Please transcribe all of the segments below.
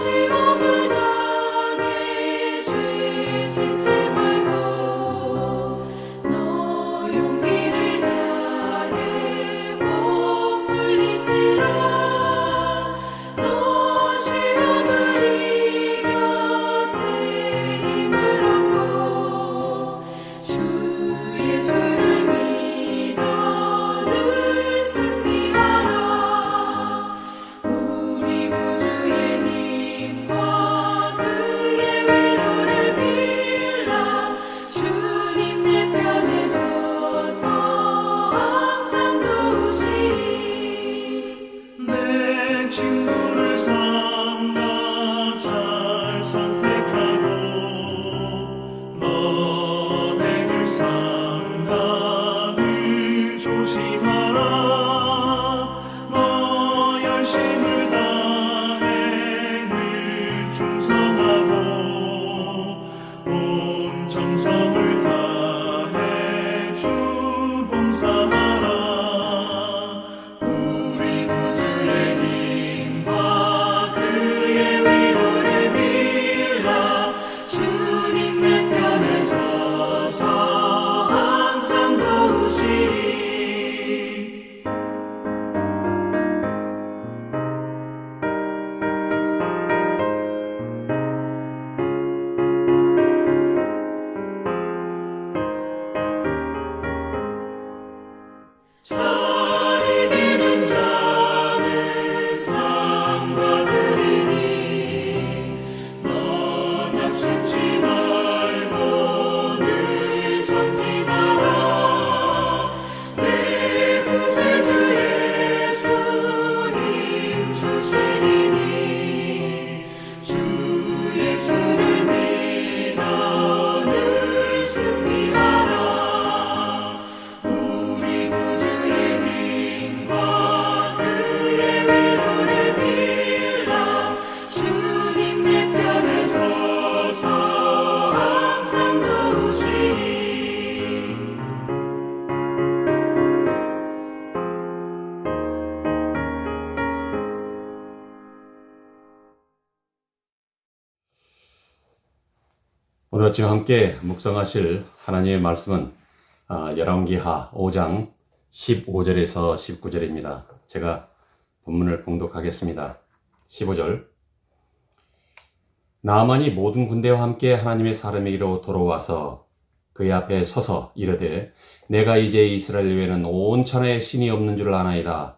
시험을 당해 죄 짓지 말고 너 용기를 다해 못 물리치라. 너 시험을 이겨 새 힘을 얻고 주 예수를 믿어 늘 승리하라. 우리 구주의 힘과 그의 위로를 빌라. 주님 내 편에 서서 항상 도우시리. 내 친구를 삼가 잘 선택하고 너네를 삼가 늘 조심하라. 너 열심을 다해 늘 충성하고 온 정성을 다해 주 봉사하라. 우리 구주의 힘과 그의 위로를 빌라. 주님 내 편에 서서 항상 도우시리. 잘 이기는 자는 상 받으리니 너 낙심치 말고 늘 전진하라. 내 구세주 예수 힘 주시리니 주 예수를 믿어 늘 승리하라. 우리 구주의 힘과 그의 위로를 빌라. 주님 내 편에 서서 항상 도우시리. 오늘 아침 함께 묵상하실 하나님의 말씀은 열왕기하 5장 15절에서 19절입니다. 제가 본문을 봉독하겠습니다. 15절. 나아만이 모든 군대와 함께 하나님의 사람에게로 돌아와서 그의 앞에 서서 이르되 내가 이제 이스라엘 외에는 온 천하에 신이 없는 줄 아나이다.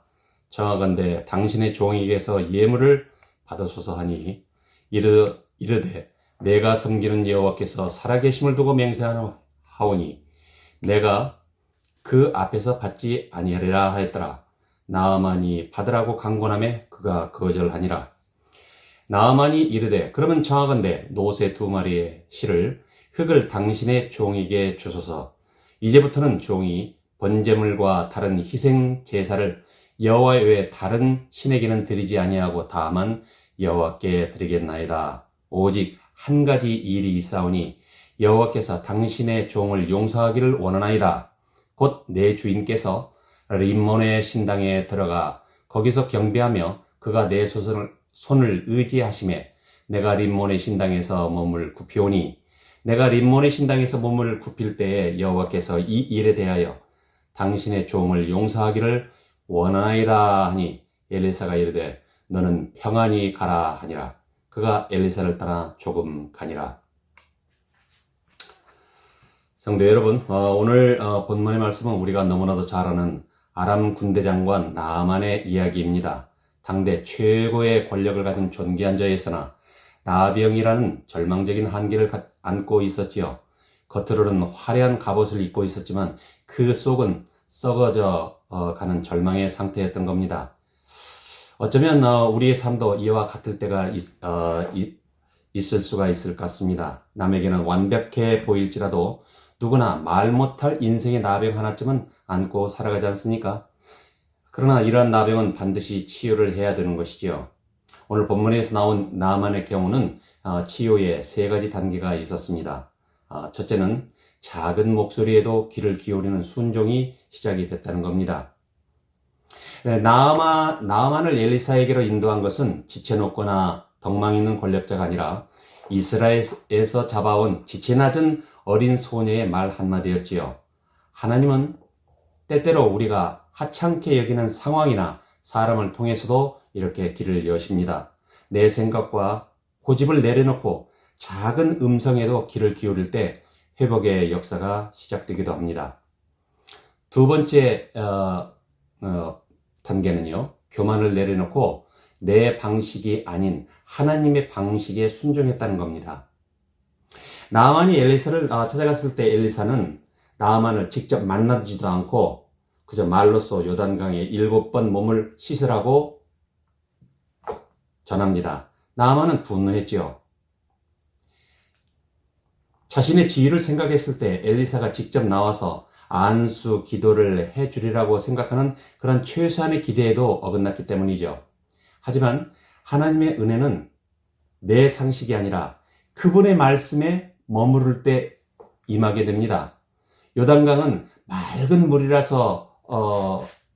청하건대 당신의 종에게서 예물을 받으소서 하니 이르되 내가 섬기는 여호와께서 살아계심을 두고 맹세하오니 내가 그 앞에서 받지 아니하리라 하였더라. 나아만이 받으라고 강권하매 그가 거절하니라. 나아만이 이르되 그러면 청하건대 노새 2마리의 실을 흙을 당신의 종에게 주소서. 이제부터는 종이 번제물과 다른 희생 제사를 여호와 외에 다른 신에게는 드리지 아니하고 다만 여호와께 드리겠나이다. 오직 한 가지 일이 있사오니 여호와께서 당신의 종을 용서하기를 원하나이다. 곧 내 주인께서 림몬의 신당에 들어가 거기서 경배하며 그가 내 손을 의지하심에 내가 림몬의 신당에서 몸을 굽히오니 내가 림몬의 신당에서 몸을 굽힐 때에 여호와께서 이 일에 대하여 당신의 종을 용서하기를 원하나이다 하니 엘리사가 이르되 너는 평안히 가라 하니라. 그가 엘리사를 따라 조금 가니라. 성도 여러분, 오늘 본문의 말씀은 우리가 너무나도 잘 아는 아람 군대 장관 나아만의 이야기입니다. 당대 최고의 권력을 가진 존귀한 자였으나 나병이라는 절망적인 한계를 안고 있었지요. 겉으로는 화려한 갑옷을 입고 있었지만 그 속은 썩어져 가는 절망의 상태였던 겁니다. 어쩌면 우리의 삶도 이와 같을 때가 있을 수가 있을 것 같습니다. 남에게는 완벽해 보일지라도 누구나 말 못할 인생의 나병 하나쯤은 안고 살아가지 않습니까? 그러나 이러한 나병은 반드시 치유를 해야 되는 것이지요. 오늘 본문에서 나온 나아만의 경우는 치유의 3가지 단계가 있었습니다. 첫째는 작은 목소리에도 귀를 기울이는 순종이 시작이 됐다는 겁니다. 나아만을 엘리사에게로 인도한 것은 지쳐놓거나 덕망 있는 권력자가 아니라 이스라엘에서 잡아온 지체 낮은 어린 소녀의 말 한마디였지요. 하나님은 때때로 우리가 하찮게 여기는 상황이나 사람을 통해서도 이렇게 길을 여십니다. 내 생각과 고집을 내려놓고 작은 음성에도 귀를 기울일 때 회복의 역사가 시작되기도 합니다. 두 번째 단계는요, 교만을 내려놓고 내 방식이 아닌 하나님의 방식에 순종했다는 겁니다. 나아만이 엘리사를 찾아갔을 때 엘리사는 나아만을 직접 만나지도 않고 그저 말로써 요단강에 7번 몸을 씻으라고 전합니다. 나아만은 분노했지요. 자신의 지위를 생각했을 때 엘리사가 직접 나와서 안수 기도를 해주리라고 생각하는 그런 최소한의 기대에도 어긋났기 때문이죠. 하지만 하나님의 은혜는 내 상식이 아니라 그분의 말씀에 머무를 때 임하게 됩니다. 요단강은 맑은 물이라서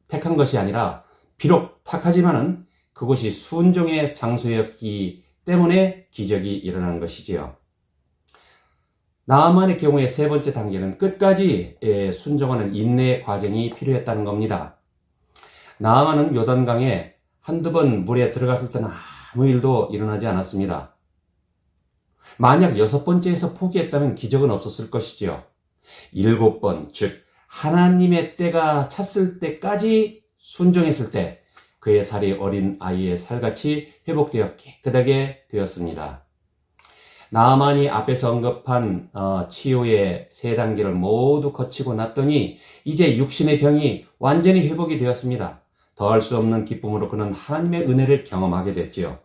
택한 것이 아니라 비록 탁하지만은 그곳이 순종의 장소였기 때문에 기적이 일어난 것이지요. 나아만의 경우에 세 번째 단계는 끝까지 순종하는 인내의 과정이 필요했다는 겁니다. 나아만은 요단강에 한두 번 물에 들어갔을 때는 아무 일도 일어나지 않았습니다. 만약 6번째에서 포기했다면 기적은 없었을 것이지요. 7번, 즉 하나님의 때가 찼을 때까지 순종했을 때 그의 살이 어린 아이의 살같이 회복되어 깨끗하게 되었습니다. 나아만이 앞에서 언급한 치유의 3단계를 모두 거치고 났더니 이제 육신의 병이 완전히 회복이 되었습니다. 더할 수 없는 기쁨으로 그는 하나님의 은혜를 경험하게 됐지요.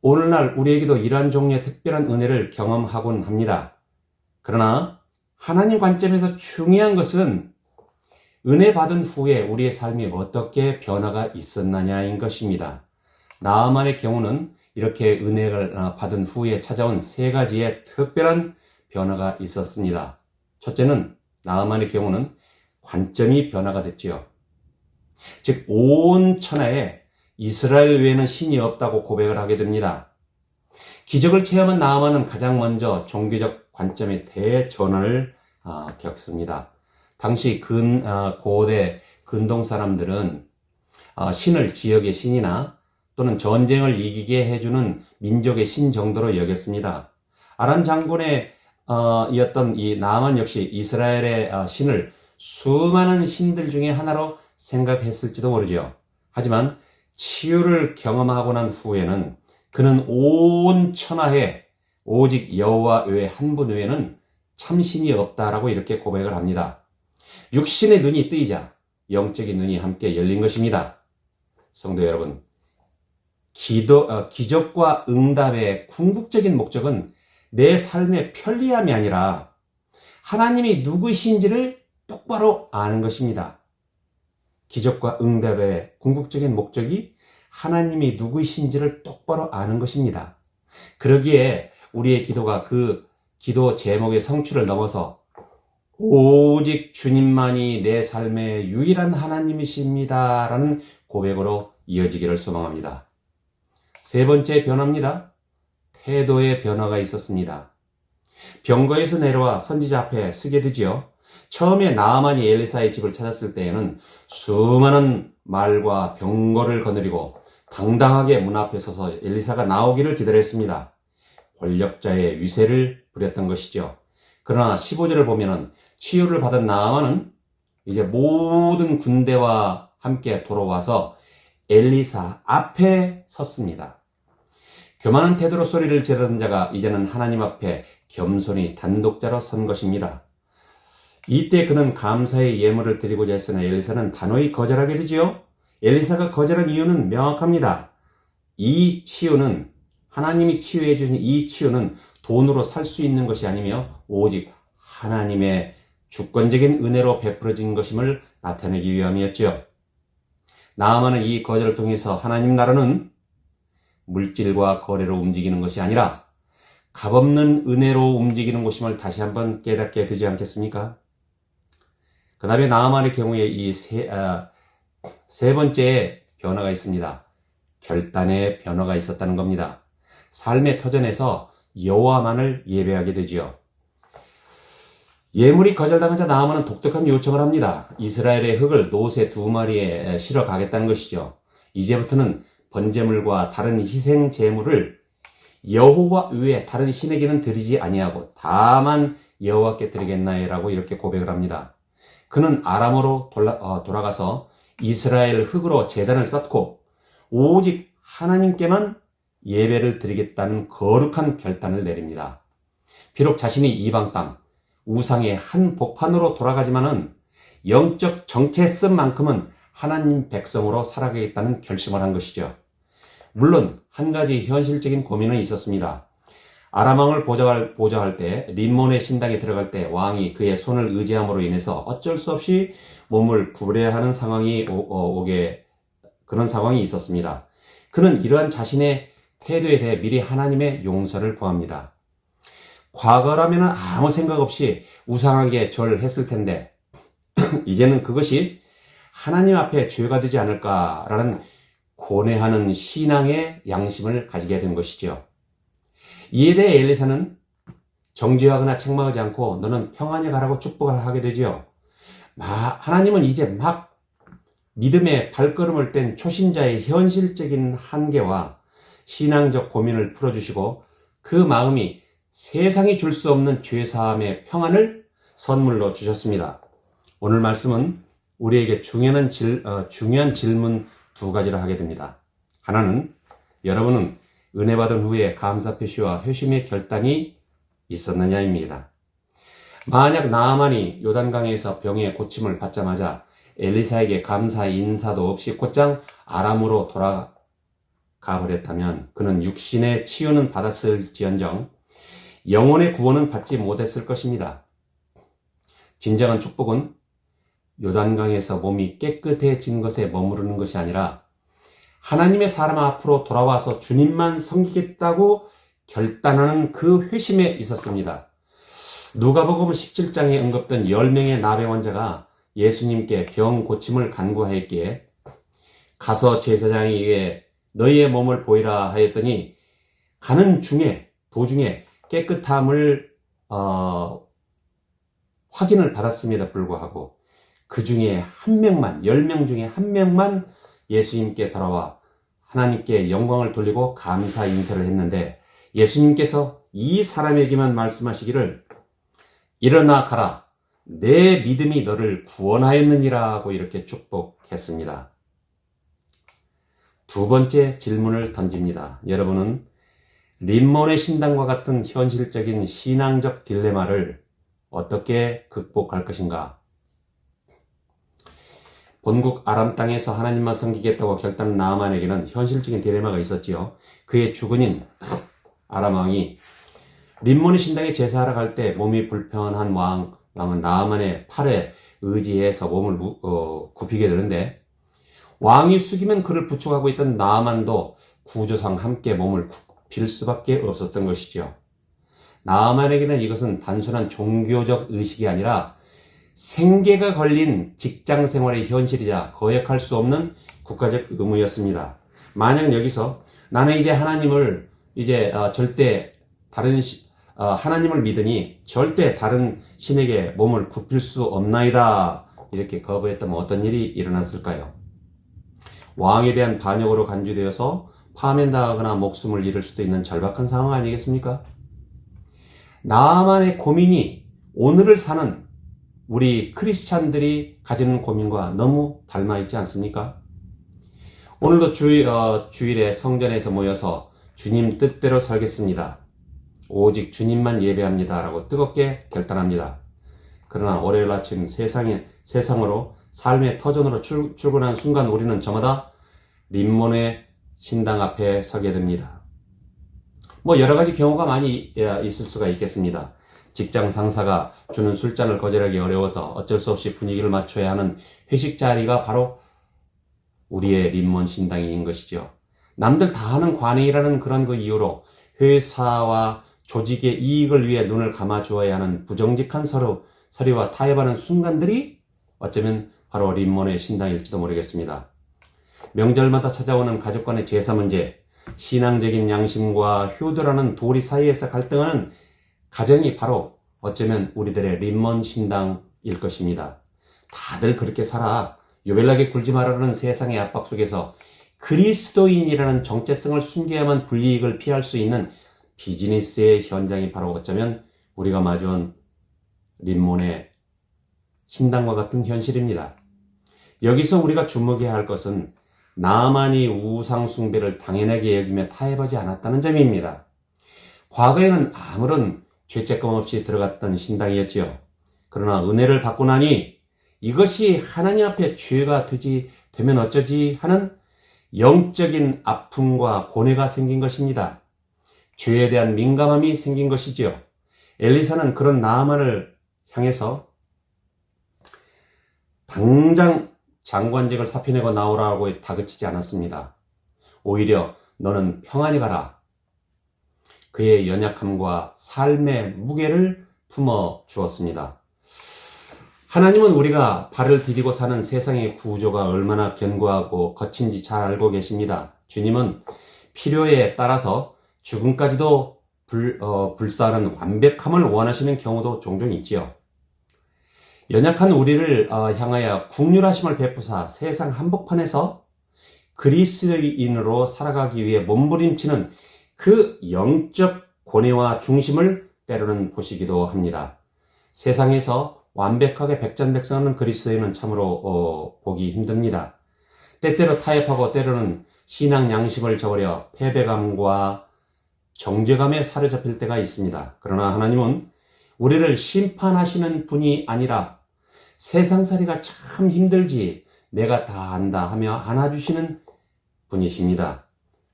오늘날 우리에게도 이러한 종류의 특별한 은혜를 경험하곤 합니다. 그러나 하나님 관점에서 중요한 것은 은혜 받은 후에 우리의 삶이 어떻게 변화가 있었느냐인 것입니다. 나아만의 경우는 이렇게 은혜를 받은 후에 찾아온 3가지의 특별한 변화가 있었습니다. 첫째는 나아만의 경우는 관점이 변화가 됐지요. 즉 온 천하에 이스라엘 외에는 신이 없다고 고백을 하게 됩니다. 기적을 체험한 나아만은 가장 먼저 종교적 관점의 대전환을 겪습니다. 당시 고대 근동 사람들은 신을 지역의 신이나 또는 전쟁을 이기게 해주는 민족의 신 정도로 여겼습니다. 아람 장군의 이었던 이 나아만 역시 이스라엘의 신을 수많은 신들 중에 하나로 생각했을지도 모르죠. 하지만 치유를 경험하고 난 후에는 그는 온 천하에 오직 여호와 외에 한 분 외에는 참신이 없다라고 이렇게 고백을 합니다. 육신의 눈이 뜨이자 영적인 눈이 함께 열린 것입니다. 성도 여러분, 기적과 응답의 궁극적인 목적은 내 삶의 편리함이 아니라 하나님이 누구이신지를 똑바로 아는 것입니다. 기적과 응답의 궁극적인 목적이 하나님이 누구이신지를 똑바로 아는 것입니다. 그러기에 우리의 기도가 그 기도 제목의 성취를 넘어서 오직 주님만이 내 삶의 유일한 하나님이십니다 라는 고백으로 이어지기를 소망합니다. 세 번째 변화입니다. 태도의 변화가 있었습니다. 병거에서 내려와 선지자 앞에 서게 되지요. 처음에 나아만이 엘리사의 집을 찾았을 때에는 수많은 말과 병거를 거느리고 당당하게 문 앞에 서서 엘리사가 나오기를 기다렸습니다. 권력자의 위세를 부렸던 것이죠. 그러나 15절을 보면은 치유를 받은 나아만은 이제 모든 군대와 함께 돌아와서 엘리사 앞에 섰습니다. 교만한 태도로 소리를 지르던 자가 이제는 하나님 앞에 겸손히 단독자로 선 것입니다. 이때 그는 감사의 예물을 드리고자 했으나 엘리사는 단호히 거절하게 되지요. 엘리사가 거절한 이유는 명확합니다. 이 치유는 하나님이 치유해 주신 이 치유는 돈으로 살 수 있는 것이 아니며 오직 하나님의 주권적인 은혜로 베풀어진 것임을 나타내기 위함이었지요. 나아만은 이 거절을 통해서 하나님 나라는 물질과 거래로 움직이는 것이 아니라 값없는 은혜로 움직이는 곳임을 다시 한번 깨닫게 되지 않겠습니까? 그 다음에 나아만의 경우에 이 세 번째 변화가 있습니다. 결단의 변화가 있었다는 겁니다. 삶의 터전에서 여호와만을 예배하게 되지요. 예물이 거절당하자 나아만은 독특한 요청을 합니다. 이스라엘의 흙을 노새 2마리에 실어 가겠다는 것이죠. 이제부터는 번제물과 다른 희생 제물을 여호와 외에 다른 신에게는 드리지 아니하고 다만 여호와께 드리겠나이라고 이렇게 고백을 합니다. 그는 아람으로 돌아가서 이스라엘 흙으로 제단을 쌓고 오직 하나님께만 예배를 드리겠다는 거룩한 결단을 내립니다. 비록 자신이 이방 땅 우상의 한 복판으로 돌아가지만은 영적 정체성만큼은 하나님 백성으로 살아가겠다는 결심을 한 것이죠. 물론 한 가지 현실적인 고민은 있었습니다. 아람 왕을 보좌할 때 림몬의 신당에 들어갈 때 왕이 그의 손을 의지함으로 인해서 어쩔 수 없이 몸을 구부려야 하는 상황이 그런 상황이 있었습니다. 그는 이러한 자신의 태도에 대해 미리 하나님의 용서를 구합니다. 과거라면 아무 생각 없이 우상하게 절을 했을 텐데 이제는 그것이 하나님 앞에 죄가 되지 않을까라는 고뇌하는 신앙의 양심을 가지게 된 것이죠. 이에 대해 엘리사는 정죄하거나 책망하지 않고 너는 평안히 가라고 축복을 하게 되지요. 하나님은 이제 막 믿음의 발걸음을 뗀 초신자의 현실적인 한계와 신앙적 고민을 풀어주시고 그 마음이 세상이 줄 수 없는 죄사함의 평안을 선물로 주셨습니다. 오늘 말씀은 우리에게 중요한 질문 2가지를 하게 됩니다. 하나는 여러분은 은혜 받은 후에 감사 표시와 회심의 결단이 있었느냐입니다. 만약 나아만이 요단강에서 병의 고침을 받자마자 엘리사에게 감사 인사도 없이 곧장 아람으로 돌아가 버렸다면 그는 육신의 치유는 받았을지언정 영혼의 구원은 받지 못했을 것입니다. 진정한 축복은 요단강에서 몸이 깨끗해진 것에 머무르는 것이 아니라 하나님의 사람 앞으로 돌아와서 주님만 섬기겠다고 결단하는 그 회심에 있었습니다. 누가복음 17장에 언급된 10명의 나병 환자가 예수님께 병 고침을 간구하였기에 가서 제사장에게 너희의 몸을 보이라 하였더니 가는 도중에 깨끗함을 확인을 받았음에도 불구하고 그 중에 10명 중에 1명만 예수님께 돌아와 하나님께 영광을 돌리고 감사 인사를 했는데 예수님께서 이 사람에게만 말씀하시기를 일어나 가라 내 믿음이 너를 구원하였느니라고 이렇게 축복했습니다. 2번째 질문을 던집니다. 여러분은 림몬의 신당과 같은 현실적인 신앙적 딜레마를 어떻게 극복할 것인가? 본국 아람 땅에서 하나님만 섬기겠다고 결단한 나아만에게는 현실적인 딜레마가 있었지요. 그의 주군인 아람 왕이 림몬의 신당에 제사하러 갈 때 몸이 불편한 왕은 나아만의 팔에 의지해서 몸을 굽히게 되는데 왕이 숙이면 그를 부축하고 있던 나아만도 구조상 함께 몸을 굽힐 수밖에 없었던 것이죠. 나아만에게는 이것은 단순한 종교적 의식이 아니라 생계가 걸린 직장 생활의 현실이자 거역할 수 없는 국가적 의무였습니다. 만약 여기서 나는 이제 하나님을 절대 하나님을 믿으니 절대 다른 신에게 몸을 굽힐 수 없나이다 이렇게 거부했다면 어떤 일이 일어났을까요? 왕에 대한 반역으로 간주되어서 파면당하거나 목숨을 잃을 수도 있는 절박한 상황 아니겠습니까? 나만의 고민이 오늘을 사는 우리 크리스찬들이 가지는 고민과 너무 닮아 있지 않습니까? 오늘도 주일에 성전에서 모여서 주님 뜻대로 살겠습니다. 오직 주님만 예배합니다. 라고 뜨겁게 결단합니다. 그러나 월요일 아침 세상으로 삶의 터전으로 출근한 순간 우리는 저마다 림몬의 신당 앞에 서게 됩니다. 여러 가지 경우가 많이 있을 수가 있겠습니다. 직장 상사가 주는 술잔을 거절하기 어려워서 어쩔 수 없이 분위기를 맞춰야 하는 회식 자리가 바로 우리의 림몬 신당인 것이죠. 남들 다 하는 관행이라는 그런 그 이유로 회사와 조직의 이익을 위해 눈을 감아주어야 하는 부정직한 서류와 타협하는 순간들이 어쩌면 바로 림몬의 신당일지도 모르겠습니다. 명절마다 찾아오는 가족 간의 제사 문제, 신앙적인 양심과 효도라는 도리 사이에서 갈등하는 가정이 바로 어쩌면 우리들의 림몬 신당일 것입니다. 다들 그렇게 살아 유별나게 굴지 말라는 세상의 압박 속에서 그리스도인이라는 정체성을 숨겨야만 불이익을 피할 수 있는 비즈니스의 현장이 바로 어쩌면 우리가 마주한 림몬의 신당과 같은 현실입니다. 여기서 우리가 주목해야 할 것은 나만이 우상 숭배를 당연하게 여기며 타협하지 않았다는 점입니다. 과거에는 아무런 죄책감 없이 들어갔던 신당이었지요. 그러나 은혜를 받고 나니 이것이 하나님 앞에 죄가 되면 어쩌지 하는 영적인 아픔과 고뇌가 생긴 것입니다. 죄에 대한 민감함이 생긴 것이지요. 엘리사는 그런 나아만을 향해서 당장 장관직을 사표내고 나오라고 다그치지 않았습니다. 오히려 너는 평안히 가라. 그의 연약함과 삶의 무게를 품어 주었습니다. 하나님은 우리가 발을 디디고 사는 세상의 구조가 얼마나 견고하고 거친지 잘 알고 계십니다. 주님은 필요에 따라서 죽음까지도 불사하는 완벽함을 원하시는 경우도 종종 있지요. 연약한 우리를 향하여 국률하심을 베푸사 세상 한복판에서 그리스도인으로 살아가기 위해 몸부림치는 그 영적 고뇌와 중심을 때로는 보시기도 합니다. 세상에서 완벽하게 백전백승하는 그리스도인은 참으로 보기 힘듭니다. 때때로 타협하고 때로는 신앙 양심을 저버려 패배감과 정죄감에 사로잡힐 때가 있습니다. 그러나 하나님은 우리를 심판하시는 분이 아니라 세상살이가 참 힘들지 내가 다 안다 하며 안아주시는 분이십니다.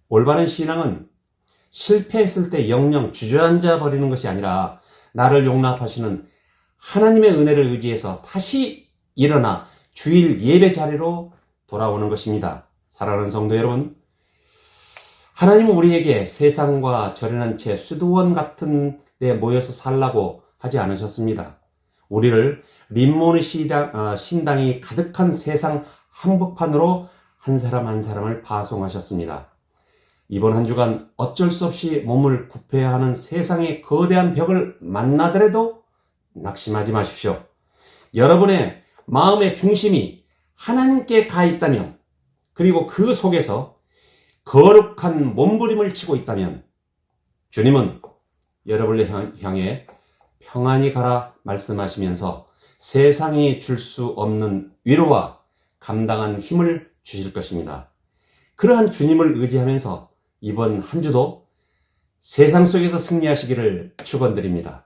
올바른 신앙은 실패했을 때 영영 주저앉아 버리는 것이 아니라 나를 용납하시는 하나님의 은혜를 의지해서 다시 일어나 주일 예배 자리로 돌아오는 것입니다. 사랑하는 성도 여러분, 하나님은 우리에게 세상과 절연한 채 수도원 같은 데 모여서 살라고 하지 않으셨습니다. 우리를 림몬의 신당이 가득한 세상 한복판으로 한 사람 한 사람을 파송하셨습니다. 이번 한 주간 어쩔 수 없이 몸을 굽혀야 하는 세상의 거대한 벽을 만나더라도 낙심하지 마십시오. 여러분의 마음의 중심이 하나님께 가 있다면, 그리고 그 속에서 거룩한 몸부림을 치고 있다면 주님은 여러분을 향해 평안히 가라 말씀하시면서 세상이 줄 수 없는 위로와 감당한 힘을 주실 것입니다. 그러한 주님을 의지하면서 이번 한 주도 세상 속에서 승리하시기를 축원드립니다.